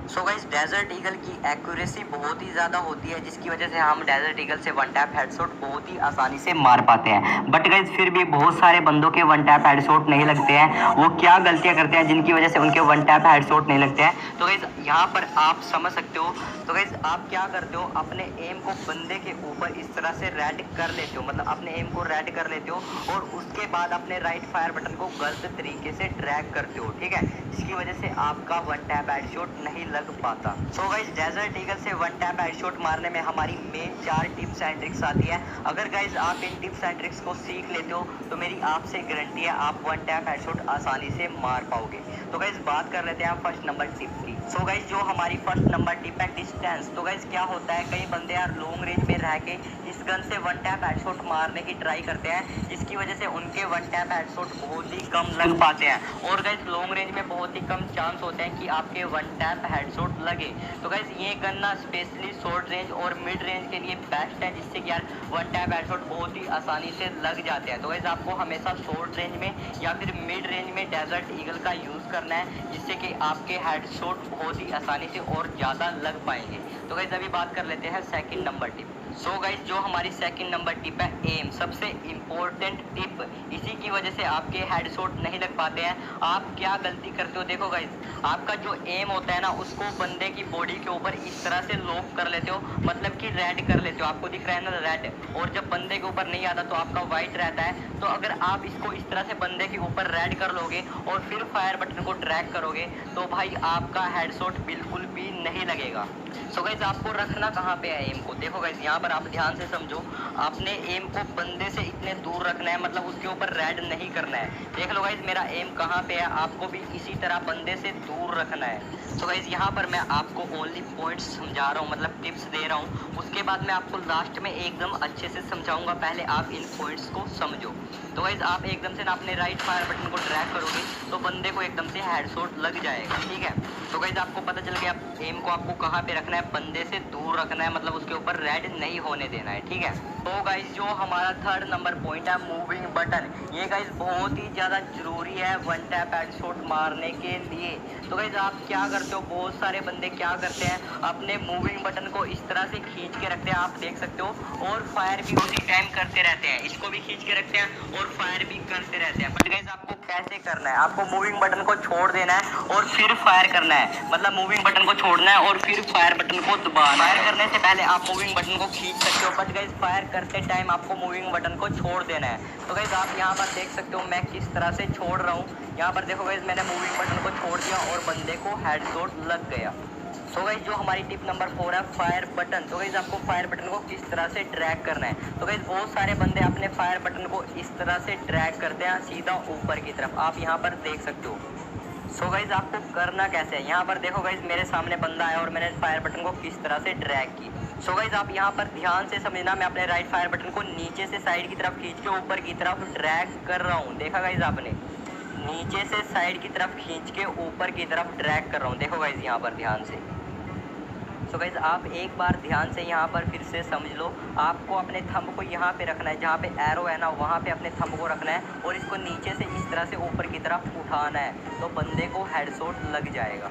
सो guys desert eagle की accuracy बहुत ही ज़्यादा होती है, जिसकी वजह से हम डेजर्ट ईगल से वन टैप हेडशॉट बहुत ही आसानी से मार पाते हैं। बट गाइस फिर भी बहुत सारे बंदों के वन टैप हेडशॉट नहीं लगते हैं। वो क्या गलतियां करते हैं जिनकी वजह से उनके वन टैप हेडशॉट नहीं लगते हैं, तो गाइस यहाँ पर आप समझ सकते हो। तो गाइस आप क्या करते हो, अपने एम को बंदे के ऊपर इस तरह से रेड कर लेते हो, मतलब अपने एम को रेड कर लेते हो और उसके बाद अपने राइट फायर बटन को गलत तरीके से ड्रैग करते हो, ठीक है, जिसकी वजह से आपका वन टैप हेडशॉट नहीं लग पाता। सो गाइस डेजर्ट ईगल से वन टैप हेडशॉट मारने में हमारी मेन 4 टिप्स एंड ट्रिक्स आती है। अगर गाइस आप इन टिप्स एंड ट्रिक्स को सीख लेते हो तो मेरी आपसे गारंटी है आप वन टैप हेडशॉट आसानी से मार पाओगे। तो गाइस बात कर लेते हैं फर्स्ट नंबर टिप की। सो गाइस जो हमारी फर्स्ट नंबर टिप है डिस्टेंस। तो गाइस क्या होता है, कई बंदे यार लॉन्ग रेंज में रह के इस गन से वन टैप हेडशॉट मारने की ट्राई करते हैं, जिसकी वजह से उनके वन टैप हेडशॉट बहुत ही कम लग पाते हैं और गाइस लॉन्ग रेंज में बहुत ही कम चांस होते हैं कि आपके वन टैप हेडशॉट लगे। तो गाइस ये गन ना स्पेशली शॉर्ट रेंज और मिड रेंज के लिए बेस्ट है, जिससे कि यार वन टैप हेडशॉट बहुत ही आसानी से लग जाते हैं। तो गाइस आपको हमेशा शॉर्ट रेंज में या फिर मिड रेंज में डेजर्ट ईगल का यूज़ करना है, जिससे कि आपके हेडशॉट बहुत ही आसानी से और ज़्यादा लग पाएंगे। तो गाइस अभी बात कर लेते हैं second number tip. So guys जो हमारी सेकंड नंबर टिप है एम, सबसे इम्पोर्टेंट टिप, इसी की वजह से आपके हेडशॉट नहीं लग पाते हैं। आप क्या गलती करते हो, देखो गाइस आपका जो एम होता है ना उसको बंदे की बॉडी के ऊपर इस तरह से लॉक कर लेते हो, मतलब कि रेड कर लेते हो, आपको दिख रहा है ना रेड, और जब बंदे के ऊपर नहीं आता तो आपका व्हाइट रहता है। तो अगर आप इसको इस तरह से बंदे के ऊपर रेड कर लोगे और फिर फायर बटन को ड्रैग करोगे तो भाई आपका हेडशॉट बिल्कुल भी नहीं लगेगा। सो गाइस आपको रखना कहाँ पे है एम को, देखो गाइस यहाँ पर आप ध्यान से समझो, आपने एम को बंदे से इतने दूर रखना है, मतलब उसके ऊपर रेड नहीं करना है। देख लो गाइस मेरा एम कहाँ पे है, आपको भी इसी तरह बंदे से दूर रखना है। सो गाइस यहाँ पर मैं आपको ओनली पॉइंट्स समझा रहा हूँ, मतलब टिप्स दे रहा हूँ, उसके बाद मैं आपको लास्ट में एकदम अच्छे से समझाऊंगा, पहले आप इन पॉइंट्स को समझो। तो गाइस आप एकदम से ना अपने राइट फायर बटन को ड्रैग करोगे तो बंदे को एकदम से हेडशॉट लग जाएगा, ठीक है। तो गाइस आपको पता चल गया एम को आपको कहाँ पे रखना है, बंदे से दूर रखना है, मतलब उसके ऊपर रेड नहीं होने देना है, ठीक है। तो गाइस जो हमारा थर्ड नंबर पॉइंट है मूविंग बटन, ये गाइस बहुत ही ज़्यादा जरूरी है वन टैप हेडशॉट मारने के लिए। तो गाइस आप क्या करते हो, बहुत सारे बंदे क्या करते हैं, अपने मूविंग बटन को इस तरह से खींच के रखते हैं, आप देख सकते हो, और फायर भी उसी टाइम करते रहते हैं, इसको भी खींच के रखते हैं और फायर भी करते रहते हैं। बट गाइस आपको कैसे करना है, आपको मूविंग बटन को छोड़ देना है और फिर फायर करना है, मतलब मूविंग बटन को छोड़ना है और फिर फायर बटन को दबाना। फायर करने से पहले आप मूविंग बटन को खींच सकते हो, बट गाइस फायर करते टाइम आपको मूविंग बटन को छोड़ देना है। तो गाइस आप यहाँ पर देख सकते हो मैं किस तरह से छोड़ रहा हूँ, यहाँ पर देखो गाइस मैंने मूविंग बटन को छोड़ दिया और बंदे को हेडशॉट लग गया। तो गाइस जो हमारी टिप नंबर 4 है फायर बटन। तो गाइस आपको फायर बटन को किस तरह से ड्रैग करना है, तो गाइस बहुत सारे बंदे अपने फायर बटन को इस तरह से ड्रैग करते हैं सीधा ऊपर की तरफ, आप यहाँ पर देख सकते हो। सो गाइस आपको करना कैसे है, यहाँ पर देखो गाइस मेरे सामने बंदा है और मैंने फायर बटन को किस तरह से ड्रैग की। सो गाइस आप यहाँ पर ध्यान से समझना, मैं अपने राइट फायर बटन को नीचे से साइड की तरफ खींच के ऊपर की तरफ ड्रैग कर रहा हूँ, देखा गाइस आपने, नीचे से साइड की तरफ खींच के ऊपर की तरफ ड्रैग कर रहा हूँ, देखो गाइस यहाँ पर ध्यान से। सो गाइस आप एक बार ध्यान से यहाँ पर फिर से समझ लो, आपको अपने थंब को यहाँ पे रखना है, जहाँ पे एरो है ना वहाँ पे अपने थंब को रखना है और इसको नीचे से इस तरह से ऊपर की तरफ उठाना है, तो बंदे को हेडशॉट लग जाएगा।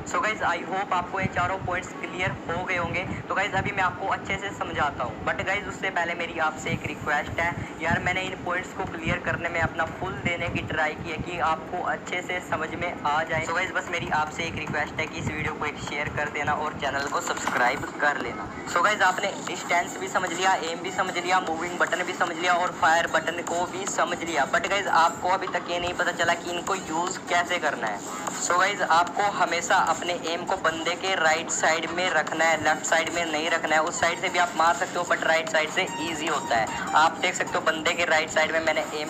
सो गाइज आई होप आपको ये चारों पॉइंट्स क्लियर हो गए होंगे। तो गाइज अभी मैं आपको अच्छे से समझाता हूँ, बट गाइज उससे पहले मेरी आपसे एक रिक्वेस्ट है यार, मैंने इन पॉइंट्स को क्लियर करने में अपना फुल देने की ट्राई की है कि आपको अच्छे से समझ में आ जाए। तो गाइज बस मेरी आपसे एक रिक्वेस्ट है कि इस वीडियो को एक शेयर कर देना और चैनल को सब्सक्राइब कर लेना। सो गाइज आपने डिस्टेंस भी समझ लिया, एम भी समझ लिया, मूविंग बटन भी समझ लिया और फायर बटन को भी समझ लिया, बट गाइज आपको अभी तक ये नहीं पता चला कि इनको यूज़ कैसे करना है। सो गाइज आपको हमेशा अपने एम को बंदे के राइट साइड में रखना है, लेफ्ट साइड में नहीं रखना है। उस साइड से भी आप मार सकते हो बट राइट साइड से इजी होता है। आप देख सकते हो बंदे के राइट साइड में मैंने aim.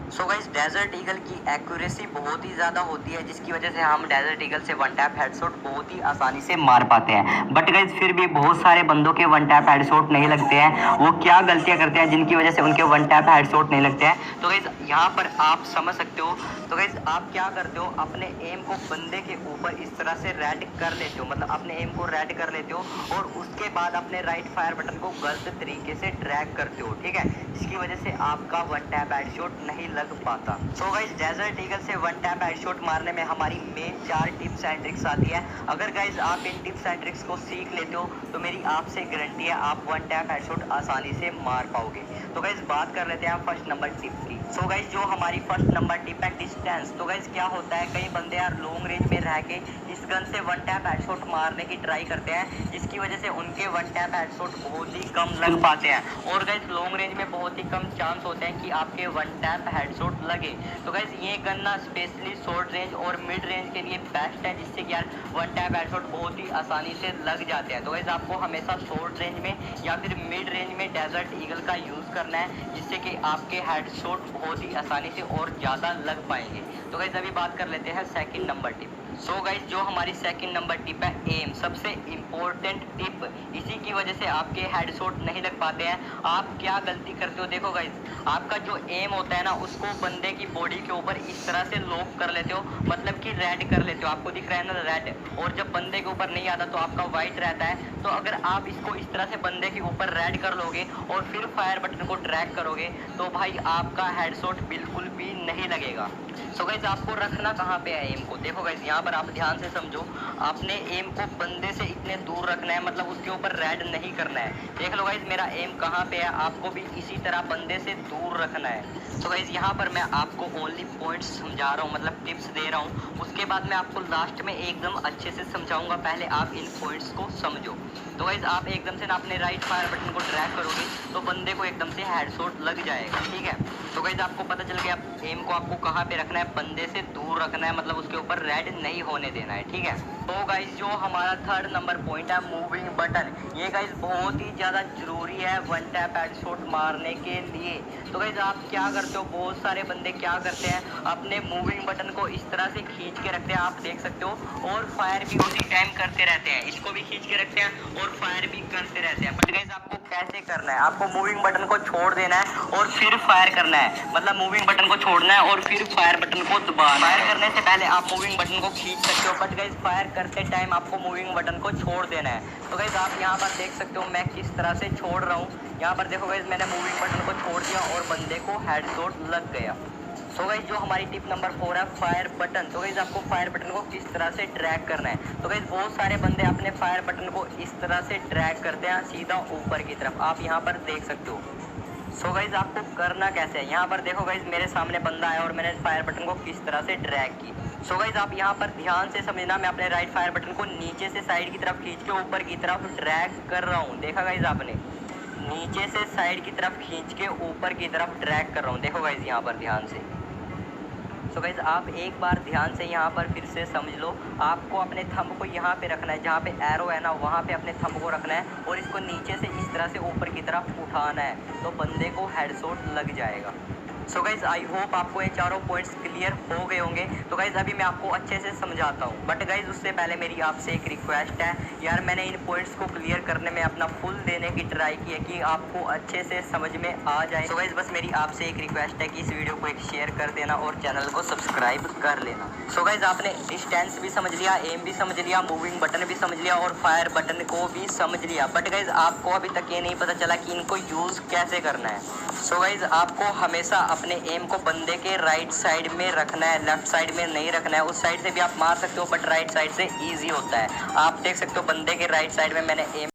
So guys desert eagle की एक्यूरेसी बहुत ही ज़्यादा होती है, जिसकी वजह से हम डेजर्ट ईगल से वन टैप हेडशॉट बहुत ही आसानी से मार पाते हैं। बट गाइस फिर भी बहुत सारे बंदों के वन टैप हेडशॉट नहीं लगते हैं। वो क्या गलतियां करते हैं जिनकी वजह से उनके वन टैप हेडशॉट नहीं लगते हैं, तो गाइस यहाँ पर आप समझ सकते हो। तो गाइस आप क्या करते हो, अपने एम को बंदे के ऊपर इस तरह से रेड कर लेते हो, मतलब अपने एम को रेड कर लेते हो और उसके बाद अपने राइट फायर बटन को गलत तरीके से ड्रैग करते हो, ठीक है, जिसकी वजह से आपका वन टैप हेडशॉट नहीं लग लग पाता। सो गाइस डेजर्ट ईगल से वन टैप हेडशॉट मारने में हमारी मेन 4 टिप्स एंड ट्रिक्स आती है। अगर गाइस आप इन टिप्स एंड ट्रिक्स को सीख लेते हो तो मेरी आपसे गारंटी है आप वन टैप हेडशॉट आसानी से मार पाओगे। तो गाइस बात कर लेते हैं फर्स्ट नंबर टिप की। सो गाइस जो हमारी फर्स्ट नंबर टिप है डिस्टेंस। तो गाइस क्या होता है, कई बंदे यार लॉन्ग रेंज में रह के इस गन से वन टैप हेडशॉट मारने की ट्राई करते हैं, जिसकी वजह से उनके वन टैप हेडशॉट बहुत ही कम लग पाते हैं और गाइस लॉन्ग रेंज में बहुत ही कम चांस होते हैं कि आपके वन टैप हेडशॉट लगे। तो गाइस ये गन ना स्पेशली शॉर्ट रेंज और मिड रेंज के लिए बेस्ट है, जिससे कि यार वन टैप हेडशॉट बहुत ही आसानी से लग जाते हैं। तो गाइस आपको हमेशा शॉर्ट रेंज में या फिर मिड रेंज में डेजर्ट ईगल का यूज़ करना है, जिससे कि आपके हेडशॉट बहुत ही आसानी से और ज़्यादा लग पाएंगे। तो गाइस अभी बात कर लेते हैं second number tip. So guys जो हमारी सेकंड नंबर टिप है एम, सबसे इम्पोर्टेंट टिप। इसी की वजह से आपके हेडशॉट नहीं लग पाते हैं। आप क्या गलती करते हो, देखो गाइस आपका जो एम होता है ना उसको बंदे की बॉडी के ऊपर इस तरह से लॉक कर लेते हो, मतलब कि रेड कर लेते हो, आपको दिख रहा है ना रेड, और जब बंदे के ऊपर नहीं आता तो आपका वाइट रहता है। तो अगर आप इसको इस तरह से बंदे के ऊपर रेड कर लोगे और फिर फायर बटन को ड्रैग करोगे तो भाई आपका हेडशॉट बिल्कुल भी नहीं लगेगा। सो गाइस आपको रखना कहाँ पे है एम को, देखो गाइस यहाँ पर आप ध्यान से समझो, आपने एम को बंदे से इतने दूर रखना है, मतलब उसके ऊपर रेड नहीं करना है। देख लो गाइस मेरा एम कहाँ पे है, आपको भी इसी तरह बंदे से दूर रखना है। तो गाइस यहाँ पर मैं आपको ओनली पॉइंट्स समझा रहा हूँ, मतलब टिप्स दे रहा हूँ, उसके बाद मैं आपको लास्ट में एकदम अच्छे से समझाऊंगा, पहले आप इन पॉइंट्स को समझो। तो गाइस आप एकदम से ना अपने राइट फायर बटन को ड्रैग करोगे तो बंदे को एकदम से हेडशॉट लग जाएगा, ठीक है। तो गाइस आपको पता चल गया एम को आपको कहाँ पे रखना है, बंदे से दूर रखना है, मतलब उसके ऊपर रेड नहीं होने देना है, ठीक है। तो गाइस जो हमारा थर्ड नंबर पॉइंट है मूविंग बटन, ये गाइस बहुत ही ज़्यादा जरूरी है वन टैप हेडशॉट मारने के लिए। तो गाइस आप क्या करते हो, बहुत सारे बंदे क्या करते हैं अपने मूविंग बटन को इस तरह से खींच के रखते हैं, आप देख सकते हो, और फायर भी उसी टाइम करते रहते हैं, इसको भी खींच के रखते हैं और फायर भी करते रहते हैं। बट गाइस आपको कैसे करना है, आपको मूविंग बटन को छोड़ देना है और फिर फायर करना है, मतलब मूविंग बटन को छोड़ना है और फिर फायर बटन को दबाना। फायर करने से पहले आप मूविंग बटन को खींच सकते हो, बट गाइस फायर करते टाइम आपको मूविंग बटन को छोड़ देना है। तो गाइस आप यहाँ पर देख सकते हो मैं किस तरह से छोड़ रहा हूँ, यहाँ पर देखो गाइस मैंने मूविंग बटन को छोड़ दिया और बंदे को हेडशॉट लग गया। सो गाइस जो हमारी टिप नंबर 4 है फायर बटन। तो गाइस आपको फायर बटन को किस तरह से ड्रैग करना है, तो गाइस बहुत सारे बंदे अपने फायर बटन को इस तरह से ड्रैग करते हैं सीधा ऊपर की तरफ, आप यहाँ पर देख सकते हो। सो गाइस आपको करना कैसे है, यहाँ पर देखो गाइस मेरे सामने बंदा है और मैंने फायर बटन को किस तरह से ड्रैग की। सो गाइस आप यहाँ पर ध्यान से समझना, मैं अपने राइट फायर बटन को नीचे से साइड की तरफ खींच के ऊपर की तरफ ड्रैग कर रहा हूँ, देखा गाइस आपने, नीचे से साइड की तरफ खींच के ऊपर की तरफ ड्रैग कर रहा हूँ, देखो गाइस यहाँ पर ध्यान से। तो गाइस आप एक बार ध्यान से यहाँ पर फिर से समझ लो, आपको अपने थंब को यहाँ पे रखना है, जहाँ पे एरो है ना वहाँ पे अपने थंब को रखना है और इसको नीचे से इस तरह से ऊपर की तरफ उठाना है, तो बंदे को हेडशॉट लग जाएगा। सो गाइज आई होप आपको ये चारों पॉइंट्स क्लियर हो गए होंगे। तो गाइज अभी मैं आपको अच्छे से समझाता हूँ, बट गाइज उससे पहले मेरी आपसे एक रिक्वेस्ट है यार, मैंने इन पॉइंट्स को क्लियर करने में अपना फुल देने की ट्राई की है कि आपको अच्छे से समझ में आ जाए। सो गाइज बस मेरी आपसे एक रिक्वेस्ट है कि इस वीडियो को एक शेयर कर देना और चैनल को सब्सक्राइब कर लेना। सो गाइज आपने डिस्टेंस भी समझ लिया, एम भी समझ लिया, मूविंग बटन भी समझ लिया और फायर बटन को भी समझ लिया, बट गाइज आपको अभी तक ये नहीं पता चला कि इनको यूज़ कैसे करना है। सो गाइज आपको हमेशा अपने एम को बंदे के राइट साइड में रखना है, लेफ्ट साइड में नहीं रखना है। उस साइड से भी आप मार सकते हो बट राइट साइड से इजी होता है। आप देख सकते हो बंदे के राइट साइड में मैंने एम